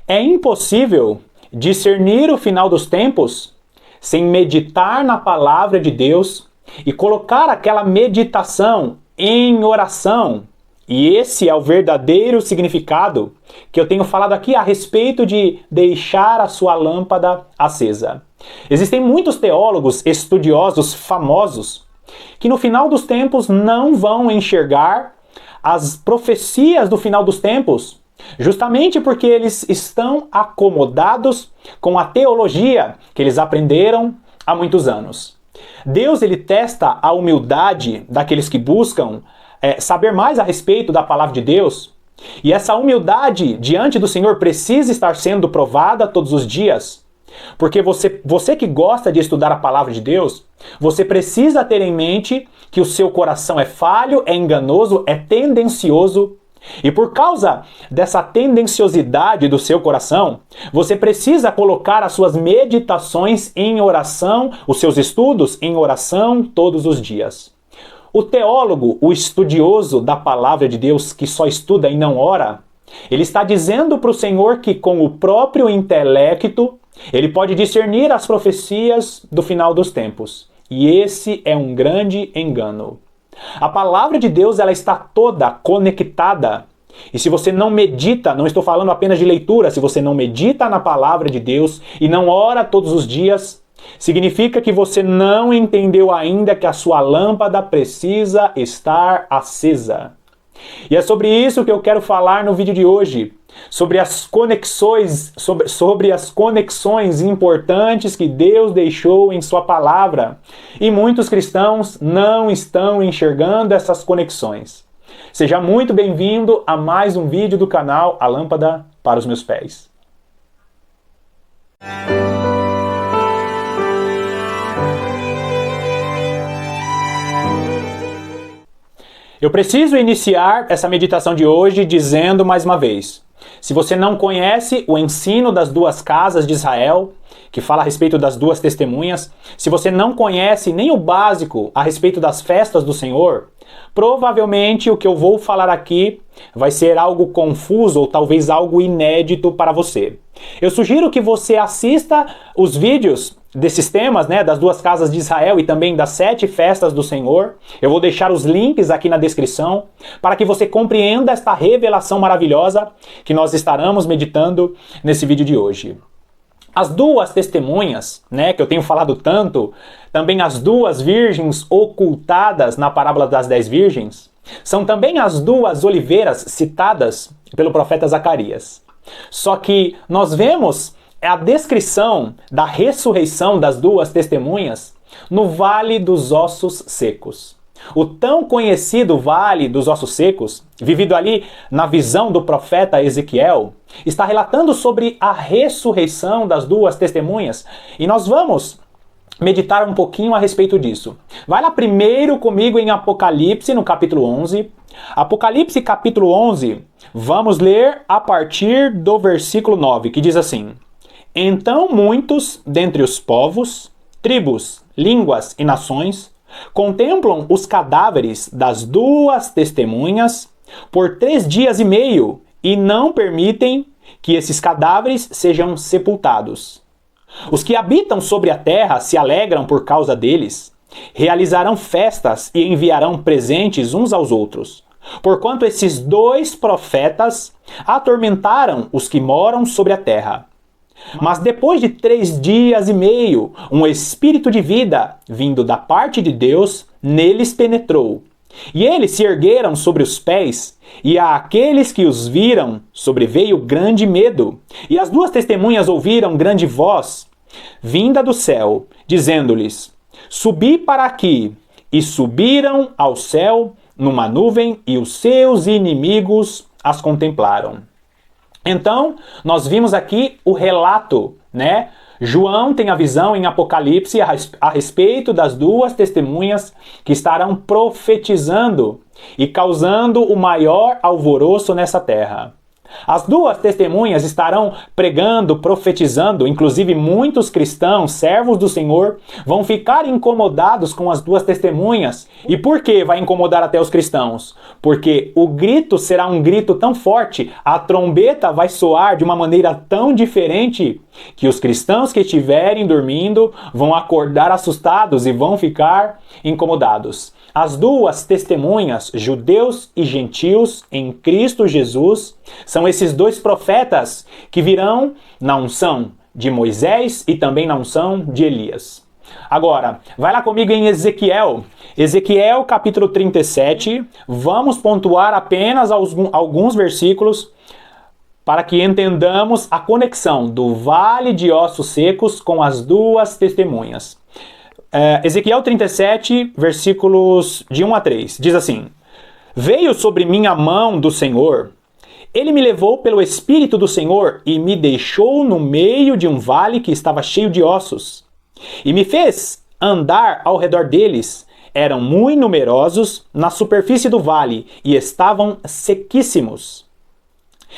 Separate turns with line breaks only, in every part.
É impossível discernir o final dos tempos sem meditar na palavra de Deus e colocar aquela meditação em oração. E esse é o verdadeiro significado que eu tenho falado aqui a respeito de deixar a sua lâmpada acesa. Existem muitos teólogos estudiosos famosos que no final dos tempos não vão enxergar as profecias do final dos tempos, justamente porque eles estão acomodados com a teologia que eles aprenderam há muitos anos. Deus, ele testa a humildade daqueles que buscam saber mais a respeito da palavra de Deus. E essa humildade diante do Senhor precisa estar sendo provada todos os dias. Porque você que gosta de estudar a palavra de Deus, você precisa ter em mente que o seu coração é falho, é enganoso, é tendencioso. E por causa dessa tendenciosidade do seu coração, você precisa colocar as suas meditações em oração, os seus estudos em oração todos os dias. O teólogo, o estudioso da palavra de Deus que só estuda e não ora, ele está dizendo para o Senhor que com o próprio intelecto, ele pode discernir as profecias do final dos tempos. E esse é um grande engano. A palavra de Deus, ela está toda conectada. E se você não medita, não estou falando apenas de leitura, se você não medita na palavra de Deus e não ora todos os dias, significa que você não entendeu ainda que a sua lâmpada precisa estar acesa. E é sobre isso que eu quero falar no vídeo de hoje, sobre as conexões, sobre as conexões importantes que Deus deixou em sua palavra. E muitos cristãos não estão enxergando essas conexões. Seja muito bem-vindo a mais um vídeo do canal A Lâmpada para os Meus Pés. Eu preciso iniciar essa meditação de hoje dizendo mais uma vez: se você não conhece o ensino das duas casas de Israel, que fala a respeito das duas testemunhas, se você não conhece nem o básico a respeito das festas do Senhor, provavelmente o que eu vou falar aqui vai ser algo confuso ou talvez algo inédito para você. Eu sugiro que você assista os vídeos desses temas, das duas casas de Israel e também das 7 festas do Senhor. Eu vou deixar os links aqui na descrição para que você compreenda esta revelação maravilhosa que nós estaremos meditando nesse vídeo de hoje. As duas testemunhas, que eu tenho falado tanto, também as duas virgens ocultadas na parábola das 10 virgens, são também as duas oliveiras citadas pelo profeta Zacarias. Só que nós vemos a descrição da ressurreição das duas testemunhas no Vale dos Ossos Secos. O tão conhecido Vale dos Ossos Secos, vivido ali na visão do profeta Ezequiel, está relatando sobre a ressurreição das duas testemunhas e nós vamos meditar um pouquinho a respeito disso. Vai lá primeiro comigo em Apocalipse, no capítulo 11. Apocalipse, capítulo 11, vamos ler a partir do versículo 9, que diz assim: Então muitos dentre os povos, tribos, línguas e nações contemplam os cadáveres das duas testemunhas por 3 dias e meio e não permitem que esses cadáveres sejam sepultados. Os que habitam sobre a terra se alegram por causa deles, realizarão festas e enviarão presentes uns aos outros, porquanto esses 2 profetas atormentaram os que moram sobre a terra. Mas depois de 3 dias e meio, um espírito de vida, vindo da parte de Deus, neles penetrou. E eles se ergueram sobre os pés, e àqueles que os viram sobreveio grande medo. E as duas testemunhas ouviram grande voz, vinda do céu, dizendo-lhes: Subi para aqui. E subiram ao céu numa nuvem, e os seus inimigos as contemplaram. Então, nós vimos aqui o relato, João tem a visão em Apocalipse a respeito das duas testemunhas que estarão profetizando e causando o maior alvoroço nessa terra. As duas testemunhas estarão pregando, profetizando, inclusive muitos cristãos, servos do Senhor, vão ficar incomodados com as duas testemunhas. E por que vai incomodar até os cristãos? Porque o grito será um grito tão forte, a trombeta vai soar de uma maneira tão diferente, que os cristãos que estiverem dormindo vão acordar assustados e vão ficar incomodados. As duas testemunhas, judeus e gentios em Cristo Jesus, são esses dois profetas que virão na unção de Moisés e também na unção de Elias. Agora, vai lá comigo em Ezequiel. Ezequiel capítulo 37, vamos pontuar apenas alguns versículos para que entendamos a conexão do vale de ossos secos com as duas testemunhas. Ezequiel 37, versículos de 1 a 3, diz assim: Veio sobre mim a mão do Senhor, ele me levou pelo Espírito do Senhor e me deixou no meio de um vale que estava cheio de ossos, e me fez andar ao redor deles. Eram muito numerosos na superfície do vale e estavam sequíssimos.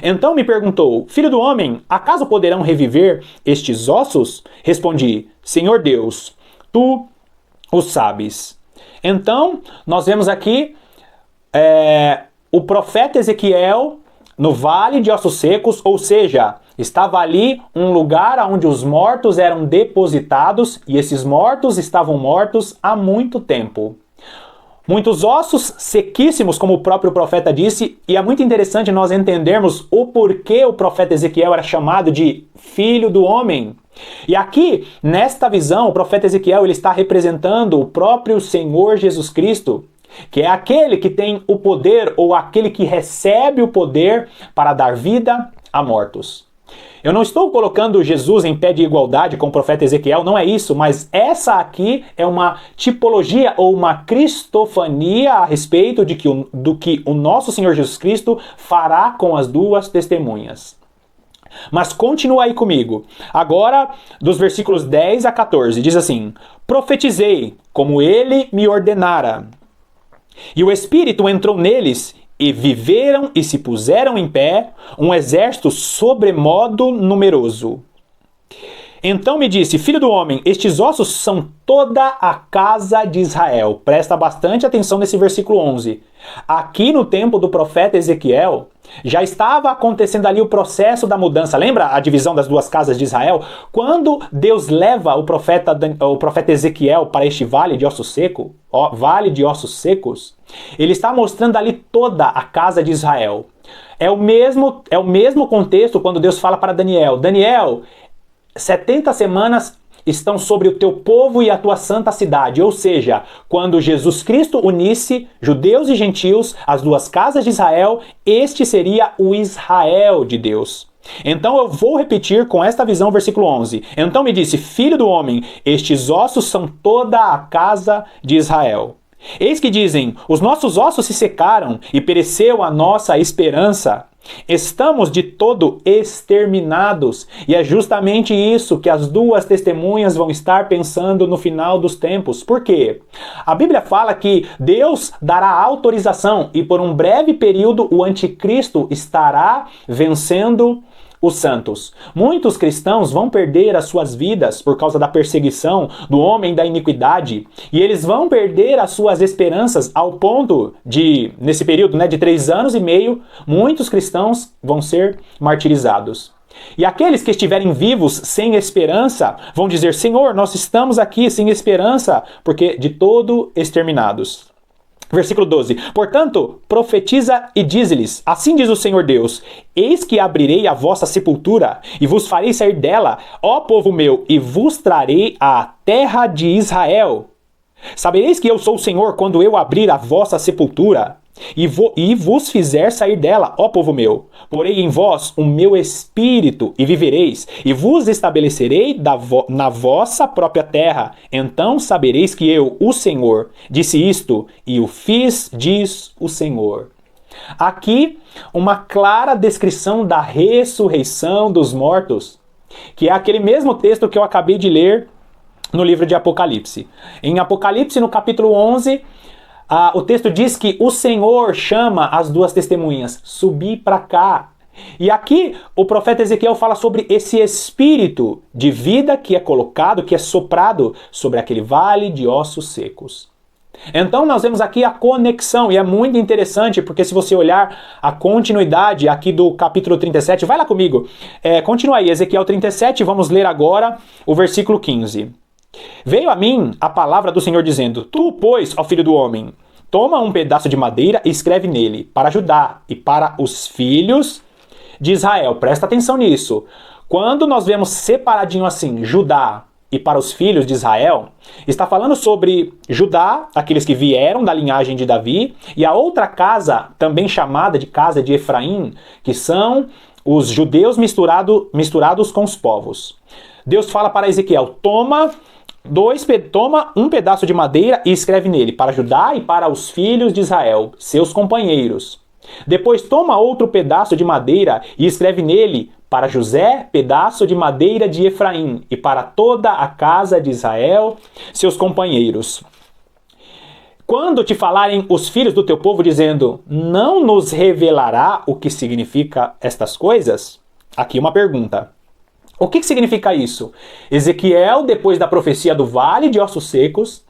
Então me perguntou: Filho do homem, acaso poderão reviver estes ossos? Respondi: Senhor Deus, tu o sabes. Então, nós vemos aqui o profeta Ezequiel no vale de ossos secos, ou seja, estava ali um lugar onde os mortos eram depositados e esses mortos estavam mortos há muito tempo. Muitos ossos sequíssimos, como o próprio profeta disse, e é muito interessante nós entendermos o porquê o profeta Ezequiel era chamado de Filho do Homem. E aqui, nesta visão, o profeta Ezequiel ele está representando o próprio Senhor Jesus Cristo, que é aquele que tem o poder ou aquele que recebe o poder para dar vida a mortos. Eu não estou colocando Jesus em pé de igualdade com o profeta Ezequiel, não é isso, mas essa aqui é uma tipologia ou uma cristofania a respeito do que o nosso Senhor Jesus Cristo fará com as duas testemunhas. Mas continua aí comigo. Agora, dos versículos 10 a 14, diz assim: Profetizei, como ele me ordenara. E o Espírito entrou neles, e viveram e se puseram em pé, um exército sobremodo numeroso. Então me disse: Filho do homem, estes ossos são toda a casa de Israel. Presta bastante atenção nesse versículo 11. Aqui no tempo do profeta Ezequiel, já estava acontecendo ali o processo da mudança. Lembra a divisão das duas casas de Israel? Quando Deus leva o profeta Ezequiel para este vale de ossos secos, vale de ossos secos, ele está mostrando ali toda a casa de Israel. É o mesmo contexto quando Deus fala para Daniel: Daniel, 70 semanas estão sobre o teu povo e a tua santa cidade. Ou seja, quando Jesus Cristo unisse judeus e gentios, as duas casas de Israel, este seria o Israel de Deus. Então eu vou repetir com esta visão o versículo 11. Então me disse: Filho do homem, estes ossos são toda a casa de Israel. Eis que dizem: os nossos ossos se secaram e pereceu a nossa esperança. Estamos de todo exterminados. E é justamente isso que as duas testemunhas vão estar pensando no final dos tempos. Por quê? A Bíblia fala que Deus dará autorização e por um breve período o anticristo estará vencendo os santos. Muitos cristãos vão perder as suas vidas por causa da perseguição do homem da iniquidade, e eles vão perder as suas esperanças ao ponto de, nesse período de 3 anos e meio, muitos cristãos vão ser martirizados. E aqueles que estiverem vivos sem esperança vão dizer: Senhor, nós estamos aqui sem esperança, porque de todo exterminados. Versículo 12. Portanto, profetiza e dize-lhes: assim diz o Senhor Deus: eis que abrirei a vossa sepultura e vos farei sair dela, ó povo meu, e vos trarei à terra de Israel. Sabereis que eu sou o Senhor quando eu abrir a vossa sepultura e vos fizer sair dela, ó povo meu. Porei em vós o meu espírito e vivereis, e vos estabelecerei na vossa própria terra. Então sabereis que eu, o Senhor, disse isto e o fiz, diz o Senhor. Aqui, uma clara descrição da ressurreição dos mortos, que é aquele mesmo texto que eu acabei de ler no livro de Apocalipse. Em Apocalipse, no capítulo 11, o texto diz que o Senhor chama as duas testemunhas: subi para cá. E aqui o profeta Ezequiel fala sobre esse espírito de vida que é colocado, que é soprado sobre aquele vale de ossos secos. Então nós vemos aqui a conexão, e é muito interessante, porque se você olhar a continuidade aqui do capítulo 37, vai lá comigo, continua aí, Ezequiel 37, vamos ler agora o versículo 15. Veio a mim a palavra do Senhor dizendo, tu, pois, ó filho do homem, toma um pedaço de madeira e escreve nele, para Judá e para os filhos de Israel. Presta atenção nisso. Quando nós vemos separadinho assim, Judá e para os filhos de Israel, está falando sobre Judá, aqueles que vieram da linhagem de Davi, e a outra casa, também chamada de casa de Efraim, que são os judeus misturados com os povos. Deus fala para Ezequiel, toma um pedaço de madeira e escreve nele, para Judá e para os filhos de Israel, seus companheiros. Depois toma outro pedaço de madeira e escreve nele, para José, pedaço de madeira de Efraim, e para toda a casa de Israel, seus companheiros. Quando te falarem os filhos do teu povo dizendo, não nos revelará o que significa estas coisas? Aqui uma pergunta. O que significa isso? Ezequiel, depois da profecia do vale de ossos secos,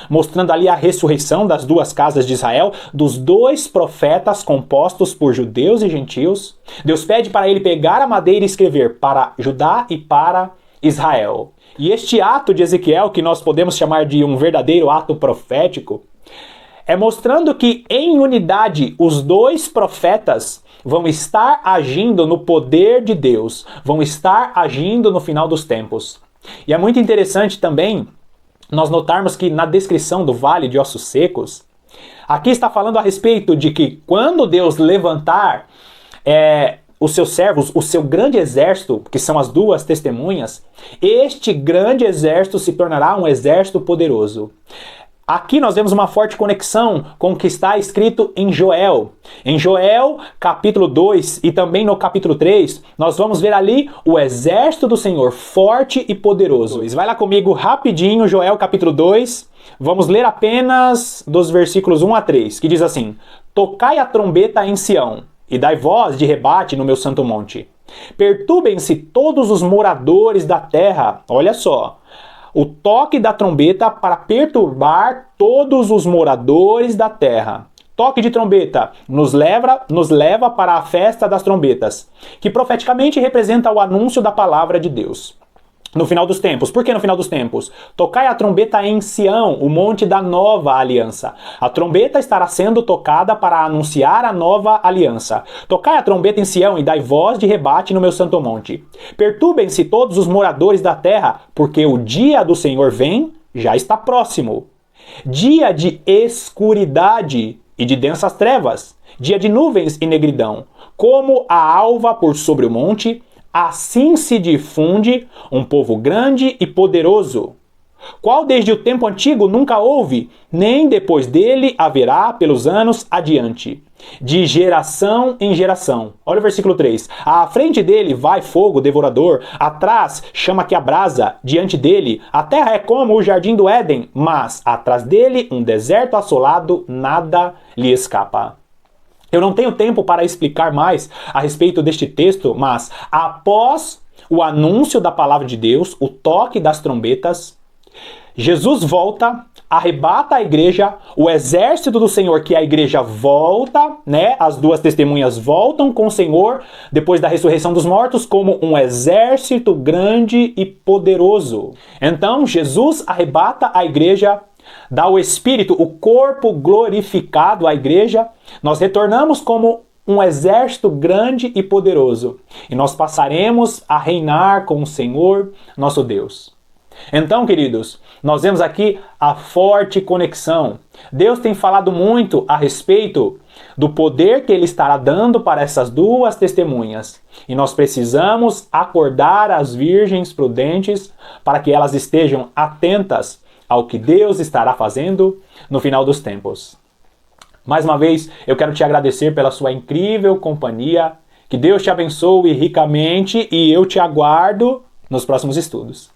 mostrando ali a ressurreição das duas casas de Israel, dos dois profetas compostos por judeus e gentios, Deus pede para ele pegar a madeira e escrever para Judá e para Israel. E este ato de Ezequiel, que nós podemos chamar de um verdadeiro ato profético, é mostrando que em unidade os dois profetas vão estar agindo no poder de Deus, vão estar agindo no final dos tempos. E é muito interessante também nós notarmos que na descrição do vale de ossos secos, aqui está falando a respeito de que quando Deus levantar os seus servos, o seu grande exército, que são as duas testemunhas, este grande exército se tornará um exército poderoso. Aqui nós vemos uma forte conexão com o que está escrito em Joel. Em Joel, capítulo 2 e também no capítulo 3, nós vamos ver ali o exército do Senhor forte e poderoso. Vai lá comigo rapidinho, Joel capítulo 2. Vamos ler apenas dos versículos 1 a 3, que diz assim: Tocai a trombeta em Sião, e dai voz de rebate no meu santo monte. Perturbem-se todos os moradores da terra. Olha só. O toque da trombeta para perturbar todos os moradores da terra. Toque de trombeta nos leva para a festa das trombetas, que profeticamente representa o anúncio da palavra de Deus. No final dos tempos. Por que no final dos tempos? Tocai a trombeta em Sião, o monte da nova aliança. A trombeta estará sendo tocada para anunciar a nova aliança. Tocai a trombeta em Sião e dai voz de rebate no meu santo monte. Perturbem-se todos os moradores da terra, porque o dia do Senhor vem, já está próximo. Dia de escuridade e de densas trevas, dia de nuvens e negridão, como a alva por sobre o monte, assim se difunde um povo grande e poderoso, qual desde o tempo antigo nunca houve, nem depois dele haverá pelos anos adiante, de geração em geração. Olha o versículo 3. À frente dele vai fogo devorador, atrás chama que abrasa, diante dele a terra é como o jardim do Éden, mas atrás dele um deserto assolado, nada lhe escapa. Eu não tenho tempo para explicar mais a respeito deste texto, mas após o anúncio da palavra de Deus, o toque das trombetas, Jesus volta, arrebata a igreja, o exército do Senhor, que é a igreja, volta, as duas testemunhas voltam com o Senhor, depois da ressurreição dos mortos, como um exército grande e poderoso. Então, Jesus arrebata a igreja, dá o Espírito, o corpo glorificado à igreja, nós retornamos como um exército grande e poderoso. E nós passaremos a reinar com o Senhor, nosso Deus. Então, queridos, nós vemos aqui a forte conexão. Deus tem falado muito a respeito do poder que Ele estará dando para essas duas testemunhas. E nós precisamos acordar as virgens prudentes para que elas estejam atentas ao que Deus estará fazendo no final dos tempos. Mais uma vez, eu quero te agradecer pela sua incrível companhia. Que Deus te abençoe ricamente e eu te aguardo nos próximos estudos.